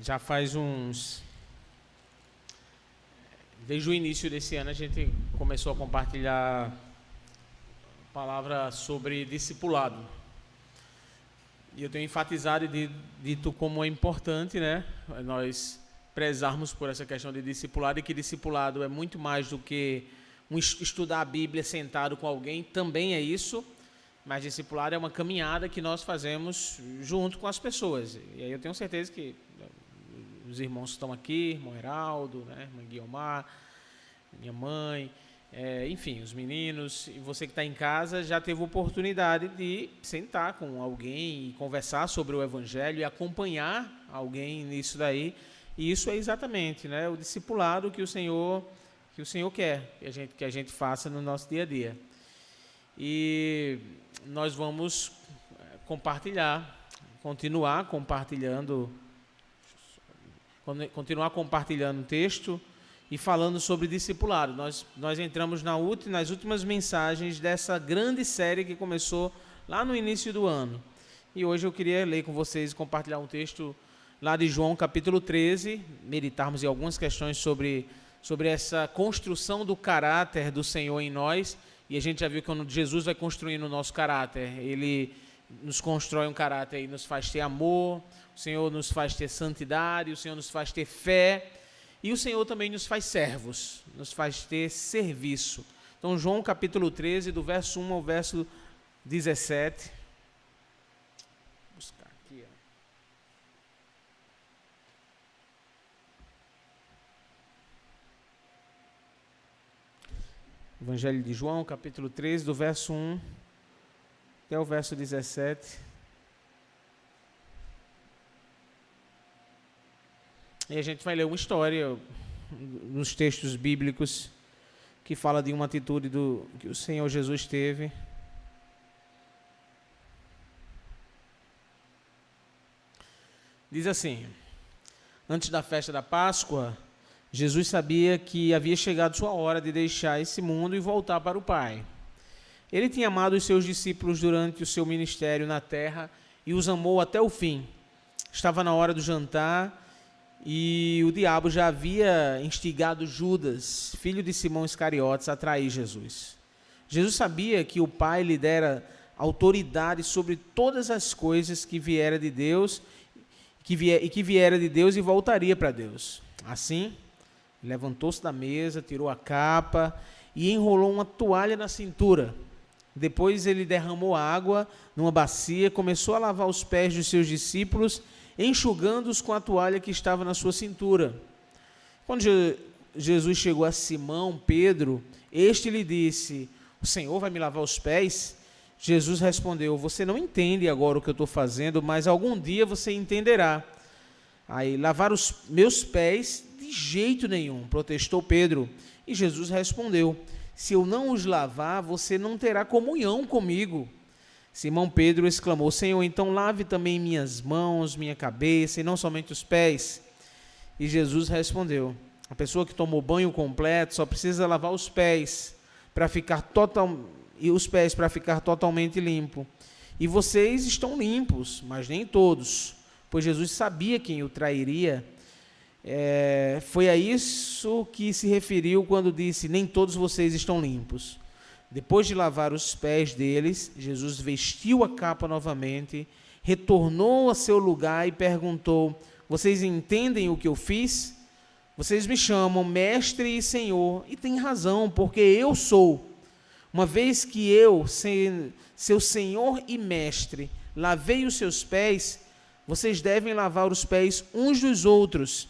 Já faz desde o início desse ano a gente começou a compartilhar a palavra sobre discipulado. E eu tenho enfatizado e dito como é importante, né, nós prezarmos por essa questão de discipulado, e que discipulado é muito mais do que estudar a Bíblia sentado com alguém, também é isso, mas discipulado é uma caminhada que nós fazemos junto com as pessoas. E aí eu tenho certeza que os irmãos que estão aqui, irmão Heraldo, né, irmã Guiomar, minha mãe, enfim, os meninos, e você que está em casa já teve oportunidade de sentar com alguém e conversar sobre o Evangelho e acompanhar alguém nisso daí. E isso é exatamente, né, o discipulado que o Senhor quer que a gente faça no nosso dia a dia. E nós vamos continuar compartilhando o texto e falando sobre discipulado. Nós entramos nas últimas mensagens dessa grande série que começou lá no início do ano. E hoje eu queria ler com vocês e compartilhar um texto lá de João, capítulo 13, meditarmos em algumas questões sobre essa construção do caráter do Senhor em nós. E a gente já viu que quando Jesus vai construindo o nosso caráter, Ele nos constrói um caráter e nos faz ter amor, o Senhor nos faz ter santidade, o Senhor nos faz ter fé, e o Senhor também nos faz servos, nos faz ter serviço. Então, João capítulo 13, do verso 1 ao verso 17. Vou buscar aqui, Evangelho de João, capítulo 13, do verso 1 até o verso 17. E a gente vai ler uma história nos textos bíblicos que fala de uma atitude que o Senhor Jesus teve. Diz assim: antes da festa da Páscoa, Jesus sabia que havia chegado sua hora de deixar esse mundo e voltar para o Pai. Ele tinha amado os seus discípulos durante o seu ministério na terra e os amou até o fim. Estava na hora do jantar e o diabo já havia instigado Judas, filho de Simão Iscariotes, a trair Jesus. Jesus sabia que o Pai lhe dera autoridade sobre todas as coisas que viera de Deus, que viera de Deus e voltaria para Deus. Assim, levantou-se da mesa, tirou a capa e enrolou uma toalha na cintura. Depois ele derramou água numa bacia, começou a lavar os pés dos seus discípulos, enxugando-os com a toalha que estava na sua cintura. Quando Jesus chegou a Simão, Pedro, este lhe disse: o Senhor vai me lavar os pés? Jesus respondeu: você não entende agora o que eu estou fazendo, mas algum dia você entenderá. Aí, lavar os meus pés? De jeito nenhum, protestou Pedro. E Jesus respondeu: se eu não os lavar, você não terá comunhão comigo. Simão Pedro exclamou: Senhor, então lave também minhas mãos, minha cabeça, e não somente os pés. E Jesus respondeu: a pessoa que tomou banho completo só precisa lavar os pés para ficar totalmente limpo. E vocês estão limpos, mas nem todos, pois Jesus sabia quem o trairia. Foi a isso que se referiu quando disse: nem todos vocês estão limpos. Depois de lavar os pés deles, Jesus vestiu a capa novamente, retornou a seu lugar e perguntou: vocês entendem o que eu fiz? Vocês me chamam mestre e senhor, e têm razão, porque eu sou. Uma vez que eu, seu senhor e mestre, lavei os seus pés, vocês devem lavar os pés uns dos outros.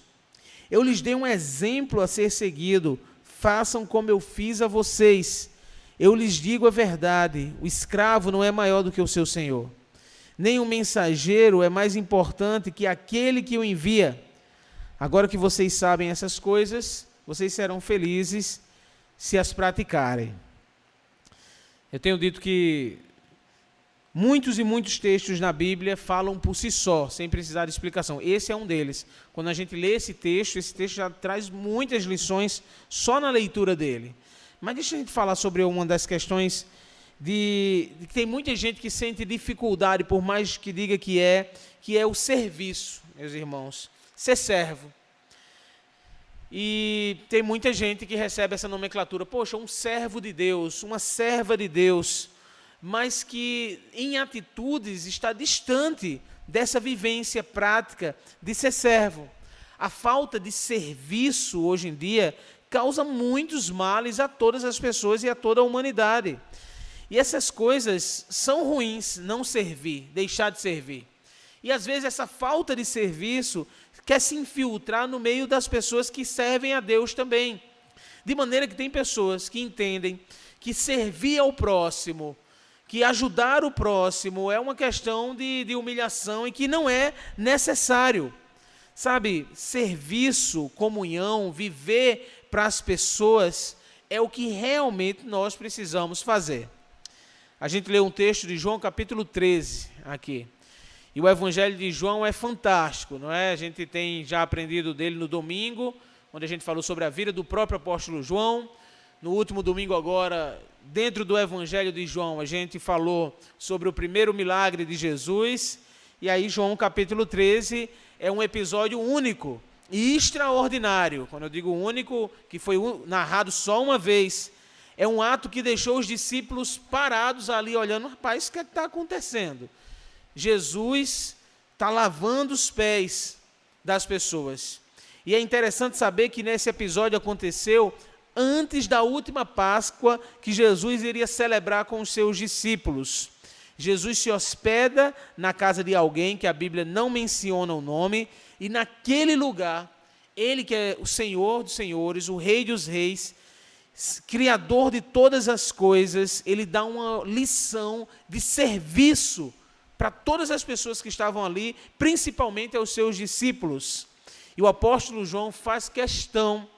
Eu lhes dei um exemplo a ser seguido, façam como eu fiz a vocês. Eu lhes digo a verdade, o escravo não é maior do que o seu senhor, nem o mensageiro é mais importante que aquele que o envia. Agora que vocês sabem essas coisas, vocês serão felizes se as praticarem. Eu tenho dito que muitos e muitos textos na Bíblia falam por si só, sem precisar de explicação. Esse é um deles. Quando a gente lê esse texto já traz muitas lições só na leitura dele. Mas deixa a gente falar sobre uma das questões de que tem muita gente que sente dificuldade, por mais que diga que é o serviço, meus irmãos. ser servo. E tem muita gente que recebe essa nomenclatura, poxa, um servo de Deus, uma serva de Deus, mas que em atitudes está distante dessa vivência prática de ser servo. A falta de serviço hoje em dia causa muitos males a todas as pessoas e a toda a humanidade. E essas coisas são ruins, não servir, deixar de servir. E às vezes essa falta de serviço quer se infiltrar no meio das pessoas que servem a Deus também. De maneira que tem pessoas que entendem que servir ao próximo, que ajudar o próximo é uma questão de humilhação e que não é necessário. Sabe, serviço, comunhão, viver para as pessoas é o que realmente nós precisamos fazer. A gente lê um texto de João capítulo 13 aqui. E o Evangelho de João é fantástico, não é? A gente tem já aprendido dele no domingo, onde a gente falou sobre a vida do próprio apóstolo João. No último domingo agora, dentro do Evangelho de João, a gente falou sobre o primeiro milagre de Jesus. E aí João capítulo 13 é um episódio único e extraordinário. Quando eu digo único, que foi narrado só uma vez, é um ato que deixou os discípulos parados ali olhando, rapaz, o que está acontecendo? Jesus está lavando os pés das pessoas. E é interessante saber que nesse episódio aconteceu antes da última Páscoa que Jesus iria celebrar com os seus discípulos. Jesus se hospeda na casa de alguém que a Bíblia não menciona o nome, e naquele lugar, ele que é o Senhor dos senhores, o Rei dos reis, Criador de todas as coisas, ele dá uma lição de serviço para todas as pessoas que estavam ali, principalmente aos seus discípulos. E o apóstolo João faz questão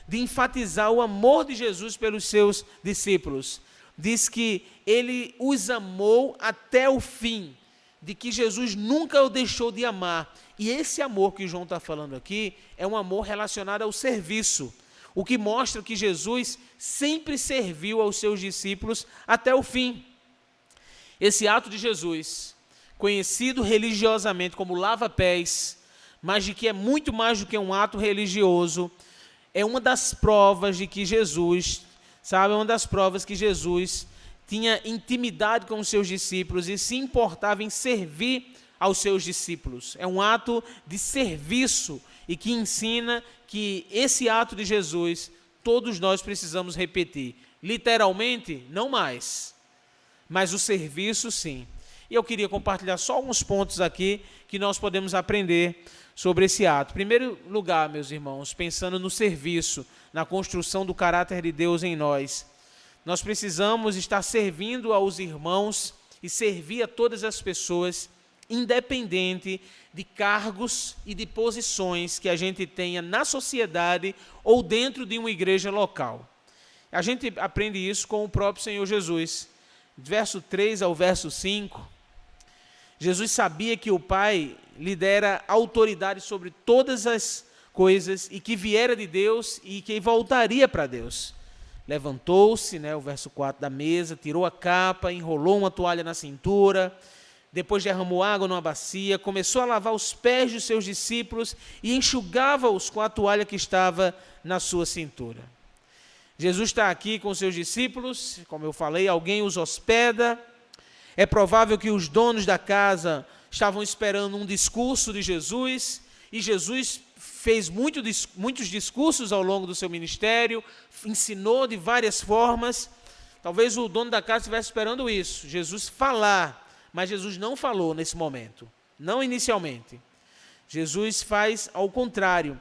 de enfatizar o amor de Jesus pelos seus discípulos. Diz que ele os amou até o fim, de que Jesus nunca o deixou de amar. E esse amor que João está falando aqui é um amor relacionado ao serviço, o que mostra que Jesus sempre serviu aos seus discípulos até o fim. Esse ato de Jesus, conhecido religiosamente como lava-pés, mas de que é muito mais do que um ato religioso, é uma das provas de que Jesus, uma das provas que Jesus tinha intimidade com os seus discípulos e se importava em servir aos seus discípulos. É um ato de serviço e que ensina que esse ato de Jesus, todos nós precisamos repetir. Literalmente, não mais, mas o serviço sim. E eu queria compartilhar só alguns pontos aqui que nós podemos aprender sobre esse ato. Em primeiro lugar, meus irmãos, pensando no serviço, na construção do caráter de Deus em nós, nós precisamos estar servindo aos irmãos e servir a todas as pessoas, independente de cargos e de posições que a gente tenha na sociedade ou dentro de uma igreja local. A gente aprende isso com o próprio Senhor Jesus. Verso 3 ao verso 5, Jesus sabia que o Pai lhe dera autoridade sobre todas as coisas e que viera de Deus e que voltaria para Deus. Levantou-se, o verso 4 da mesa, tirou a capa, enrolou uma toalha na cintura, depois derramou água numa bacia, começou a lavar os pés dos seus discípulos e enxugava-os com a toalha que estava na sua cintura. Jesus está aqui com os seus discípulos, como eu falei, alguém os hospeda. É provável que os donos da casa estavam esperando um discurso de Jesus, e Jesus fez muitos discursos ao longo do seu ministério, ensinou de várias formas. Talvez o dono da casa estivesse esperando isso, Jesus falar, mas Jesus não falou nesse momento, não inicialmente. Jesus faz ao contrário.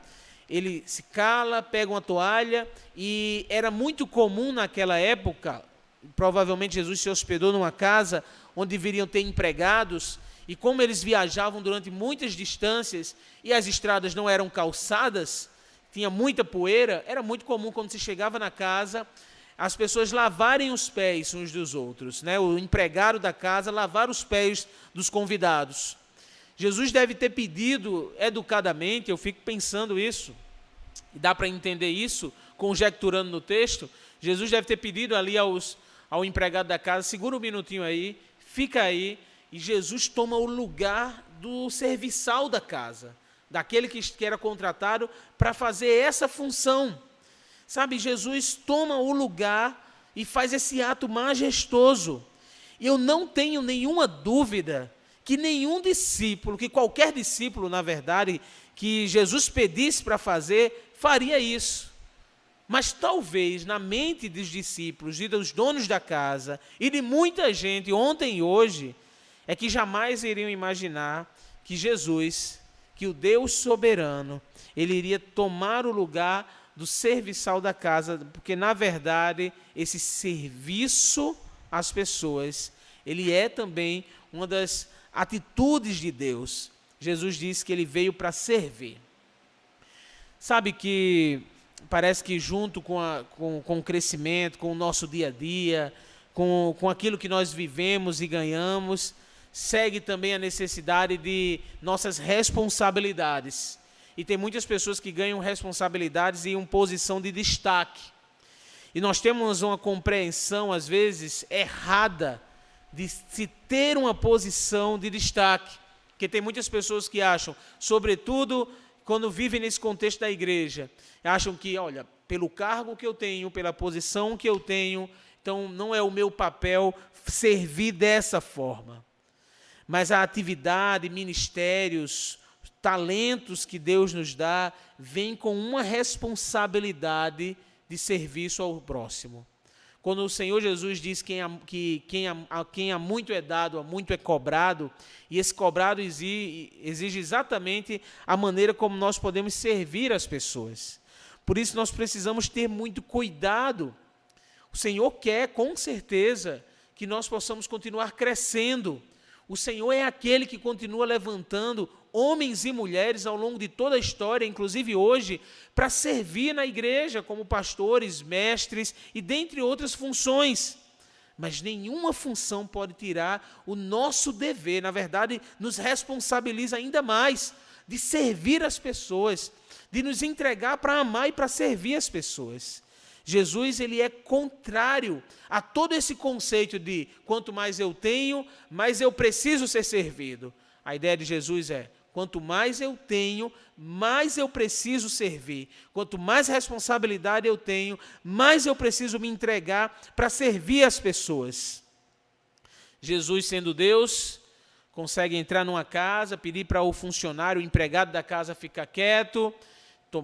Ele se cala, pega uma toalha, e era muito comum naquela época, provavelmente Jesus se hospedou numa casa onde deveriam ter empregados, e como eles viajavam durante muitas distâncias, e as estradas não eram calçadas, tinha muita poeira, era muito comum quando se chegava na casa, as pessoas lavarem os pés uns dos outros, o empregado da casa lavar os pés dos convidados. Jesus deve ter pedido educadamente, eu fico pensando isso, e dá para entender isso, conjecturando no texto, Jesus deve ter pedido ali ao empregado da casa, segura um minutinho aí, fica aí, e Jesus toma o lugar do serviçal da casa. daquele que era contratado para fazer essa função. Sabe, Jesus toma o lugar e faz esse ato majestoso. E eu não tenho nenhuma dúvida que nenhum discípulo, que qualquer discípulo, na verdade, que Jesus pedisse para fazer, faria isso. Mas talvez na mente dos discípulos e dos donos da casa e de muita gente ontem e hoje, é que jamais iriam imaginar que Jesus, que o Deus soberano, ele iria tomar o lugar do serviçal da casa, porque na verdade esse serviço às pessoas, ele é também uma das atitudes de Deus. Jesus disse que ele veio para servir. Sabe que parece que junto com o crescimento, com o nosso dia a dia, com aquilo que nós vivemos e ganhamos, segue também a necessidade de nossas responsabilidades. E tem muitas pessoas que ganham responsabilidades em uma posição de destaque. E nós temos uma compreensão, às vezes, errada de se ter uma posição de destaque. Porque tem muitas pessoas que acham, sobretudo quando vivem nesse contexto da igreja, acham que, olha, pelo cargo que eu tenho, pela posição que eu tenho, então não é o meu papel servir dessa forma. Mas a atividade, ministérios, talentos que Deus nos dá, vem com uma responsabilidade de serviço ao próximo. Quando o Senhor Jesus diz que quem há muito é dado, a muito é cobrado, e esse cobrado exige exatamente a maneira como nós podemos servir as pessoas. Por isso nós precisamos ter muito cuidado. O Senhor quer, com certeza, que nós possamos continuar crescendo. O Senhor é aquele que continua levantando homens e mulheres ao longo de toda a história, inclusive hoje, para servir na igreja como pastores, mestres e dentre outras funções. Mas nenhuma função pode tirar o nosso dever, na verdade, nos responsabiliza ainda mais de servir as pessoas, de nos entregar para amar e para servir as pessoas. Jesus, ele é contrário a todo esse conceito de quanto mais eu tenho, mais eu preciso ser servido. A ideia de Jesus é, quanto mais eu tenho, mais eu preciso servir. Quanto mais responsabilidade eu tenho, mais eu preciso me entregar para servir as pessoas. Jesus, sendo Deus, consegue entrar numa casa, pedir para o funcionário, o empregado da casa ficar quieto,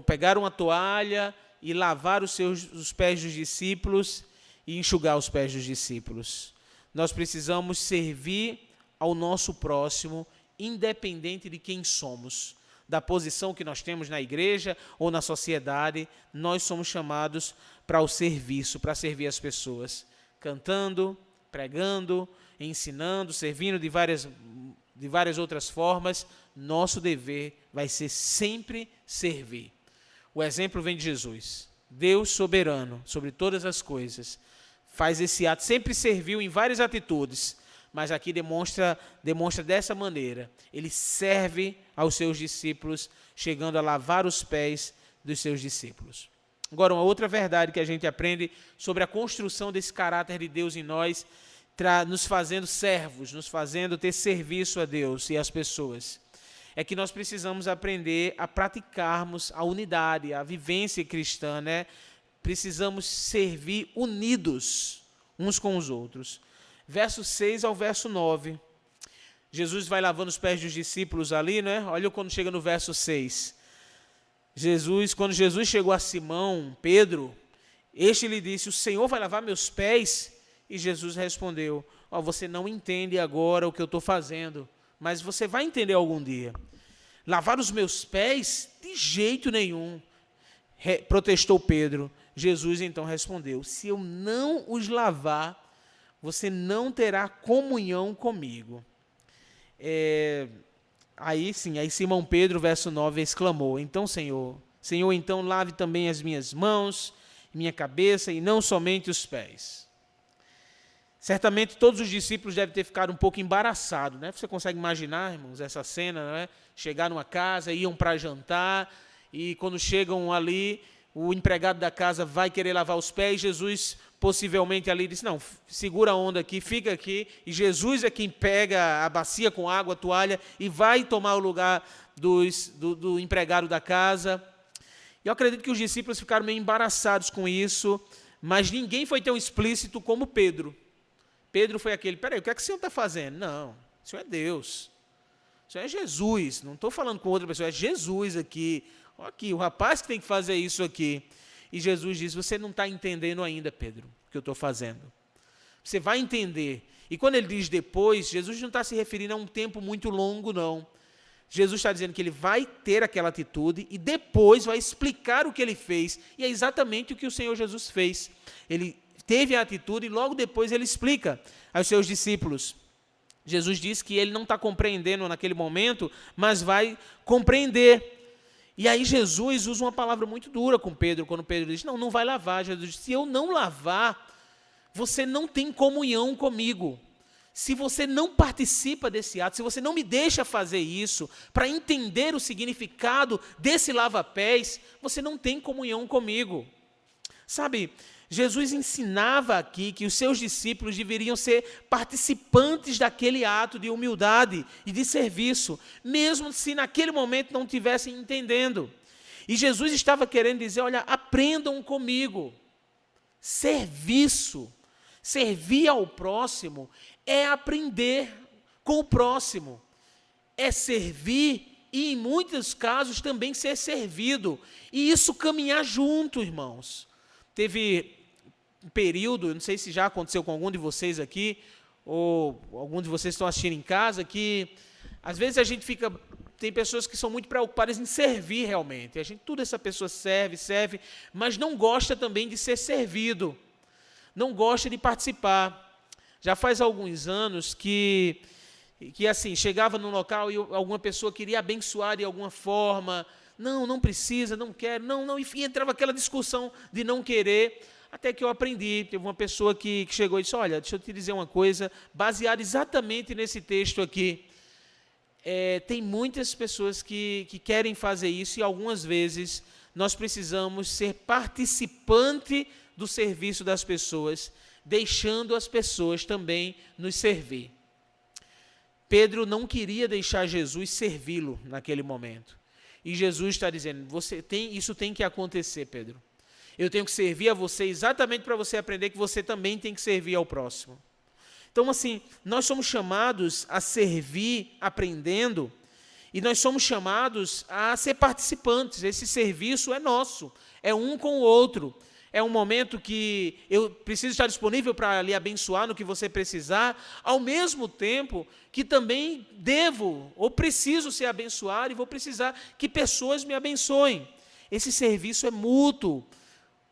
pegar uma toalha e lavar os pés dos discípulos e enxugar os pés dos discípulos. Nós precisamos servir ao nosso próximo, independente de quem somos, da posição que nós temos na igreja ou na sociedade, nós somos chamados para o serviço, para servir as pessoas, cantando, pregando, ensinando, servindo de várias outras formas. Nosso dever vai ser sempre servir. O exemplo vem de Jesus, Deus soberano sobre todas as coisas, faz esse ato, sempre serviu em várias atitudes, mas aqui demonstra dessa maneira. Ele serve aos seus discípulos, chegando a lavar os pés dos seus discípulos. Agora, uma outra verdade que a gente aprende sobre a construção desse caráter de Deus em nós, nos fazendo servos, nos fazendo ter serviço a Deus e às pessoas, é que nós precisamos aprender a praticarmos a unidade, a vivência cristã, né? Precisamos servir unidos uns com os outros. Verso 6 ao verso 9. Jesus vai lavando os pés dos discípulos ali, né? Olha quando chega no verso 6. Quando Jesus chegou a Simão, Pedro, este lhe disse, o Senhor vai lavar meus pés? E Jesus respondeu, você não entende agora o que eu estou fazendo, mas você vai entender algum dia. Lavar os meus pés? De jeito nenhum, protestou Pedro. Jesus então respondeu, se eu não os lavar, você não terá comunhão comigo. Aí Simão Pedro, verso 9, exclamou, então Senhor, então lave também as minhas mãos, minha cabeça e não somente os pés. Certamente todos os discípulos devem ter ficado um pouco embaraçados, né? Você consegue imaginar, irmãos, essa cena, né? Chegar numa casa, iam para jantar, e quando chegam ali, o empregado da casa vai querer lavar os pés, Jesus possivelmente ali disse, não, segura a onda aqui, fica aqui, e Jesus é quem pega a bacia com água, a toalha, e vai tomar o lugar do empregado da casa. Eu acredito que os discípulos ficaram meio embaraçados com isso, mas ninguém foi tão explícito como Pedro. Pedro foi aquele, peraí, o que é que o Senhor está fazendo? Não, o Senhor é Deus, o Senhor é Jesus, não estou falando com outra pessoa, é Jesus aqui, olha aqui, o rapaz que tem que fazer isso aqui. E Jesus disse, você não está entendendo ainda, Pedro, o que eu estou fazendo. Você vai entender. E quando ele diz depois, Jesus não está se referindo a um tempo muito longo, não. Jesus está dizendo que ele vai ter aquela atitude e depois vai explicar o que ele fez. E é exatamente o que o Senhor Jesus fez. Ele teve a atitude e logo depois ele explica aos seus discípulos. Jesus diz que ele não está compreendendo naquele momento, mas vai compreender. E aí Jesus usa uma palavra muito dura com Pedro, quando Pedro diz, não vai lavar. Jesus diz, se eu não lavar, você não tem comunhão comigo. Se você não participa desse ato, se você não me deixa fazer isso, para entender o significado desse lava-pés, você não tem comunhão comigo. Sabe, Jesus ensinava aqui que os seus discípulos deveriam ser participantes daquele ato de humildade e de serviço, mesmo se naquele momento não estivessem entendendo. E Jesus estava querendo dizer, olha, aprendam comigo. Serviço, servir ao próximo, é aprender com o próximo, é servir e, em muitos casos, também ser servido. E isso caminhar junto, irmãos. Teve um período, não sei se já aconteceu com algum de vocês aqui, ou algum de vocês estão assistindo em casa, que às vezes a gente fica... Tem pessoas que são muito preocupadas em servir realmente. Toda essa pessoa serve, mas não gosta também de ser servido. Não gosta de participar. Já faz alguns anos que assim, chegava num local e alguma pessoa queria abençoar de alguma forma. Não precisa, não quero, não. Enfim, entrava aquela discussão de não querer, até que eu aprendi. Teve uma pessoa que chegou e disse, olha, deixa eu te dizer uma coisa, baseada exatamente nesse texto aqui. Tem muitas pessoas que querem fazer isso e algumas vezes nós precisamos ser participante do serviço das pessoas, deixando as pessoas também nos servir. Pedro não queria deixar Jesus servi-lo naquele momento. E Jesus está dizendo, isso tem que acontecer, Pedro. Eu tenho que servir a você exatamente para você aprender que você também tem que servir ao próximo. Então, assim, nós somos chamados a servir aprendendo e nós somos chamados a ser participantes. Esse serviço é nosso, é um com o outro. É um momento que eu preciso estar disponível para lhe abençoar no que você precisar, ao mesmo tempo que também devo ou preciso ser abençoado e vou precisar que pessoas me abençoem. Esse serviço é mútuo.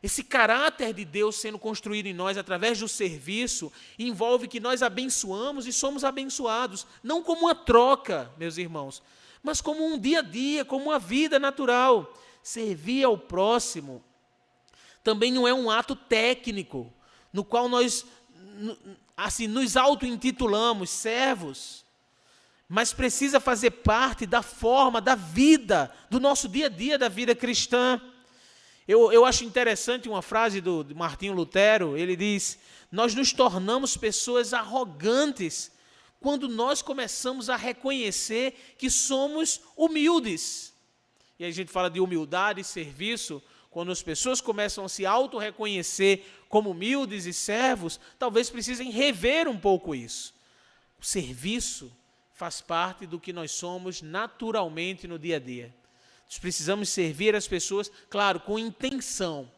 Esse caráter de Deus sendo construído em nós através do serviço envolve que nós abençoamos e somos abençoados, não como uma troca, meus irmãos, mas como um dia a dia, como uma vida natural. Servir ao próximo também não é um ato técnico, no qual nós assim, nos auto-intitulamos servos, mas precisa fazer parte da forma, da vida, do nosso dia a dia, da vida cristã. Eu acho interessante uma frase de Martinho Lutero, ele diz, nós nos tornamos pessoas arrogantes quando nós começamos a reconhecer que somos humildes. E a gente fala de humildade e serviço. Quando as pessoas começam a se auto-reconhecer como humildes e servos, talvez precisem rever um pouco isso. O serviço faz parte do que nós somos naturalmente no dia a dia. Nós precisamos servir as pessoas, claro, com intenção.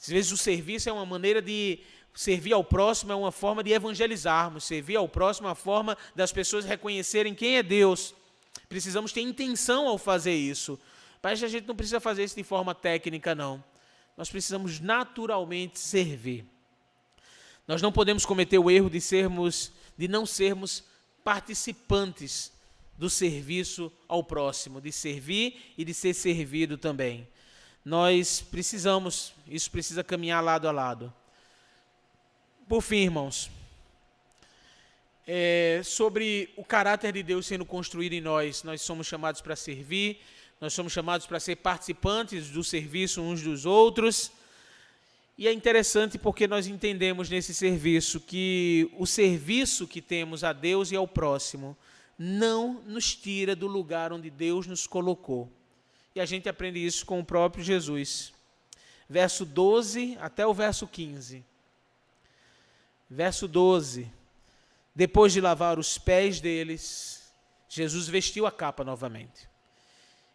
Às vezes o serviço é uma maneira de... Servir ao próximo é uma forma de evangelizarmos. Servir ao próximo é uma forma das pessoas reconhecerem quem é Deus. Precisamos ter intenção ao fazer isso. Mas a gente não precisa fazer isso de forma técnica, não. Nós precisamos naturalmente servir. Nós não podemos cometer o erro de não sermos participantes do serviço ao próximo, de servir e de ser servido também. Nós precisamos, isso precisa caminhar lado a lado. Por fim, irmãos, sobre o caráter de Deus sendo construído em nós somos chamados para servir, nós somos chamados para ser participantes do serviço uns dos outros. E é interessante porque nós entendemos nesse serviço que o serviço que temos a Deus e ao próximo não nos tira do lugar onde Deus nos colocou. E a gente aprende isso com o próprio Jesus. Verso 12 até o verso 15. Verso 12. Depois de lavar os pés deles, Jesus vestiu a capa novamente.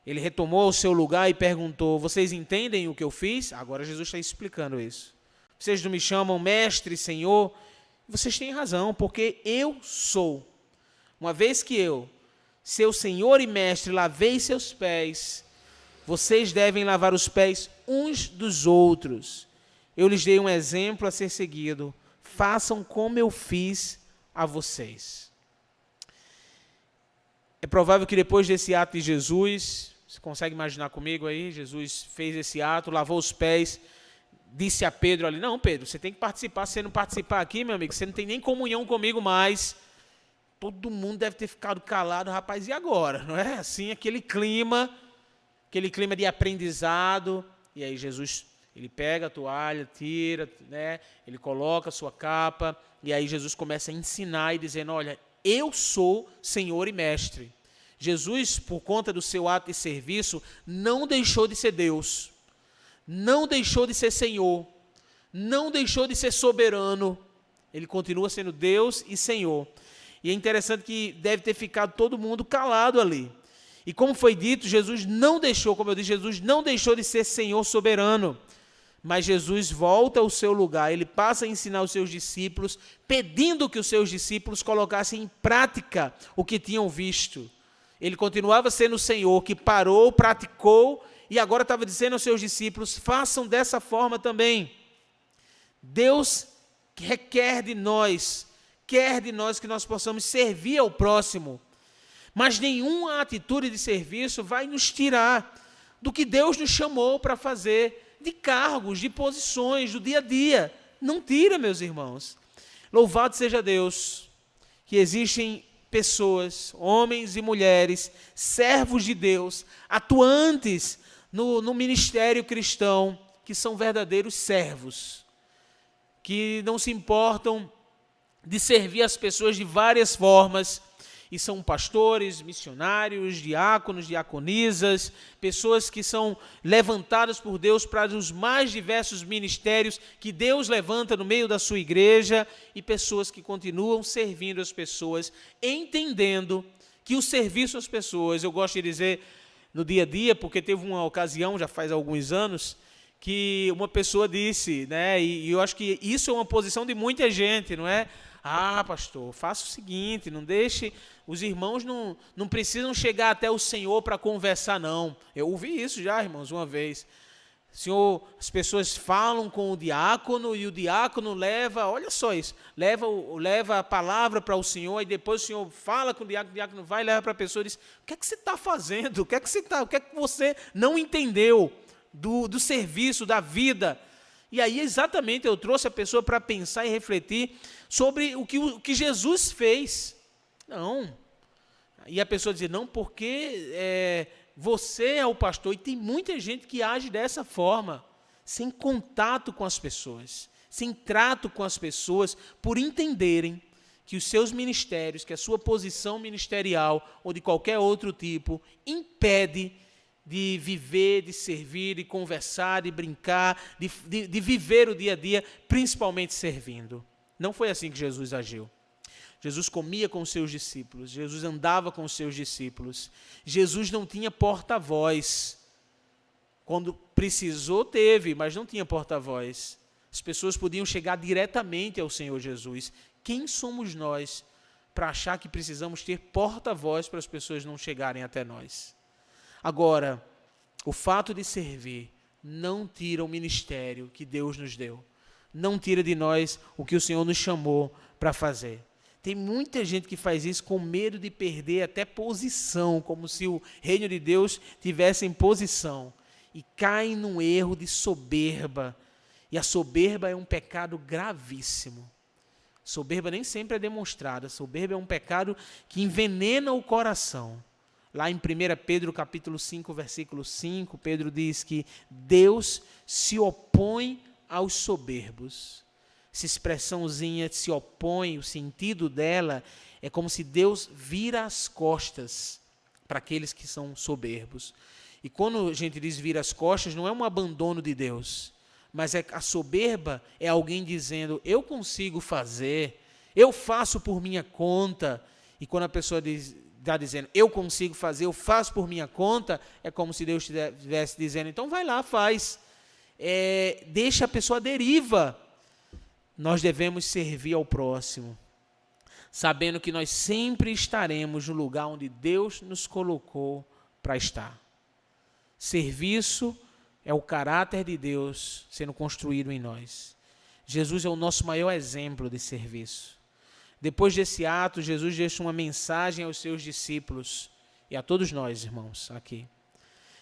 Ele retomou o seu lugar e perguntou: vocês entendem o que eu fiz? Agora Jesus está explicando isso. Vocês não me chamam mestre, senhor? Vocês têm razão, porque eu sou. Uma vez que eu, seu senhor e mestre, lavei seus pés, vocês devem lavar os pés uns dos outros. Eu lhes dei um exemplo a ser seguido. Façam como eu fiz a vocês. É provável que depois desse ato de Jesus, você consegue imaginar comigo aí? Jesus fez esse ato, lavou os pés, disse a Pedro ali: não, Pedro, você tem que participar. Se você não participar aqui, meu amigo, você não tem nem comunhão comigo mais. Todo mundo deve ter ficado calado, rapaz, e agora? Não é assim, aquele clima de aprendizado. E aí Jesus, ele pega a toalha, tira, né? Ele coloca a sua capa, e aí Jesus começa a ensinar e dizendo: olha, eu sou Senhor e Mestre. Jesus, por conta do seu ato de serviço, não deixou de ser Deus, não deixou de ser Senhor, não deixou de ser soberano. Ele continua sendo Deus e Senhor. E é interessante que deve ter ficado todo mundo calado ali. E como foi dito, Jesus não deixou, como eu disse, Jesus não deixou de ser Senhor soberano. Mas Jesus volta ao seu lugar, ele passa a ensinar os seus discípulos, pedindo que os seus discípulos colocassem em prática o que tinham visto. Ele continuava sendo o Senhor que parou, praticou, e agora estava dizendo aos seus discípulos: façam dessa forma também. Deus requer de nós, quer de nós que nós possamos servir ao próximo. Mas nenhuma atitude de serviço vai nos tirar do que Deus nos chamou para fazer, de cargos, de posições, do dia a dia. Não tira, meus irmãos. Louvado seja Deus, que existem pessoas, homens e mulheres, servos de Deus, atuantes no ministério cristão, que são verdadeiros servos, que não se importam de servir as pessoas de várias formas, e são pastores, missionários, diáconos, diaconisas, pessoas que são levantadas por Deus para os mais diversos ministérios que Deus levanta no meio da sua igreja, e pessoas que continuam servindo as pessoas, entendendo que o serviço às pessoas, eu gosto de dizer no dia a dia, porque teve uma ocasião, já faz alguns anos, que uma pessoa disse, né, e eu acho que isso é uma posição de muita gente, não é? Ah, pastor, faça o seguinte, não deixe, os irmãos não precisam chegar até o Senhor para conversar, não. Eu ouvi isso já, irmãos, uma vez. Senhor, as pessoas falam com o diácono e o diácono leva, olha só isso, leva a palavra para o Senhor, e depois o Senhor fala com o diácono vai e leva para a pessoa e diz: o que é que você está fazendo? O que é que você não entendeu do serviço, da vida? E aí exatamente eu trouxe a pessoa para pensar e refletir sobre o que Jesus fez. Não. E a pessoa diz: não, porque você é o pastor. E tem muita gente que age dessa forma, sem contato com as pessoas, sem trato com as pessoas, por entenderem que os seus ministérios, que a sua posição ministerial ou de qualquer outro tipo, impede de viver, de servir, de conversar, de brincar, de viver o dia a dia, principalmente servindo. Não foi assim que Jesus agiu. Jesus comia com os seus discípulos, Jesus andava com os seus discípulos. Jesus não tinha porta-voz. Quando precisou, teve, mas não tinha porta-voz. As pessoas podiam chegar diretamente ao Senhor Jesus. Quem somos nós para achar que precisamos ter porta-voz para as pessoas não chegarem até nós? Agora, o fato de servir não tira o ministério que Deus nos deu. Não tira de nós o que o Senhor nos chamou para fazer. Tem muita gente que faz isso com medo de perder até posição, como se o reino de Deus tivesse em posição. E cai num erro de soberba. E a soberba é um pecado gravíssimo. Soberba nem sempre é demonstrada. Soberba é um pecado que envenena o coração. Lá em 1 Pedro capítulo 5, versículo 5, Pedro diz que Deus se opõe aos soberbos. Essa expressãozinha se opõe, o sentido dela é como se Deus vira as costas para aqueles que são soberbos. E quando a gente diz vira as costas, não é um abandono de Deus, mas a soberba é alguém dizendo, eu consigo fazer, eu faço por minha conta. E quando a pessoa está dizendo, eu consigo fazer, eu faço por minha conta, é como se Deus estivesse dizendo, então vai lá, faz. Deixa a pessoa à deriva. Nós devemos servir ao próximo, sabendo que nós sempre estaremos no lugar onde Deus nos colocou para estar. Serviço é o caráter de Deus sendo construído em nós. Jesus é o nosso maior exemplo de serviço. Depois desse ato, Jesus deixa uma mensagem aos seus discípulos e a todos nós, irmãos, aqui.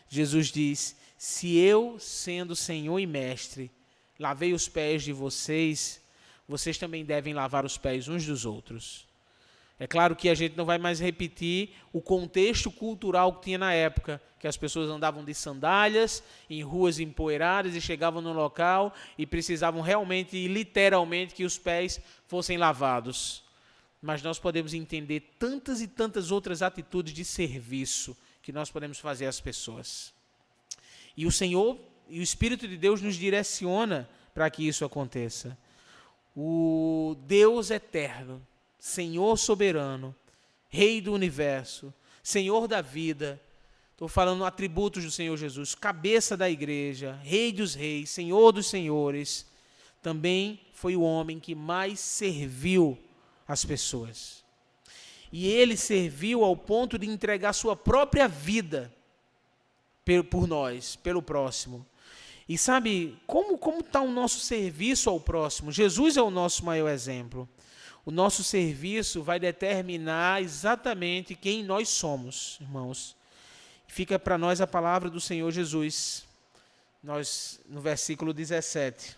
Jesus diz, se eu, sendo Senhor e Mestre, lavei os pés de vocês, vocês também devem lavar os pés uns dos outros. É claro que a gente não vai mais repetir o contexto cultural que tinha na época, que as pessoas andavam de sandálias, em ruas empoeiradas e chegavam no local e precisavam realmente e literalmente que os pés fossem lavados. Mas nós podemos entender tantas e tantas outras atitudes de serviço que nós podemos fazer às pessoas. E o Senhor e o Espírito de Deus nos direciona para que isso aconteça. O Deus eterno, Senhor soberano, Rei do universo, Senhor da vida, estou falando atributos do Senhor Jesus, cabeça da igreja, Rei dos reis, Senhor dos senhores, também foi o homem que mais serviu as pessoas. E ele serviu ao ponto de entregar sua própria vida por nós, pelo próximo. E sabe, como está o nosso serviço ao próximo? Jesus é o nosso maior exemplo. O nosso serviço vai determinar exatamente quem nós somos, irmãos. Fica para nós a palavra do Senhor Jesus, no versículo 17.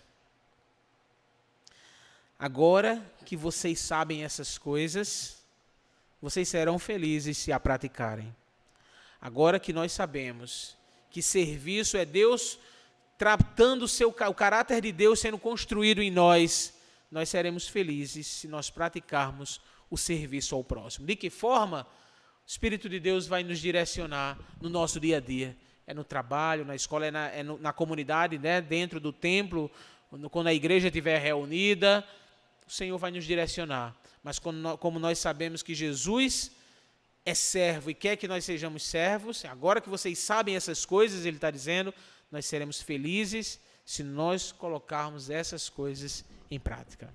Agora que vocês sabem essas coisas, vocês serão felizes se a praticarem. Agora que nós sabemos que serviço é Deus tratando o caráter de Deus sendo construído em nós, nós seremos felizes se nós praticarmos o serviço ao próximo. De que forma? O Espírito de Deus vai nos direcionar no nosso dia a dia. É no trabalho, na escola, na comunidade, né? Dentro do templo, quando a igreja estiver reunida, o Senhor vai nos direcionar. Mas como nós sabemos que Jesus é servo e quer que nós sejamos servos, agora que vocês sabem essas coisas, ele está dizendo, nós seremos felizes se nós colocarmos essas coisas em prática.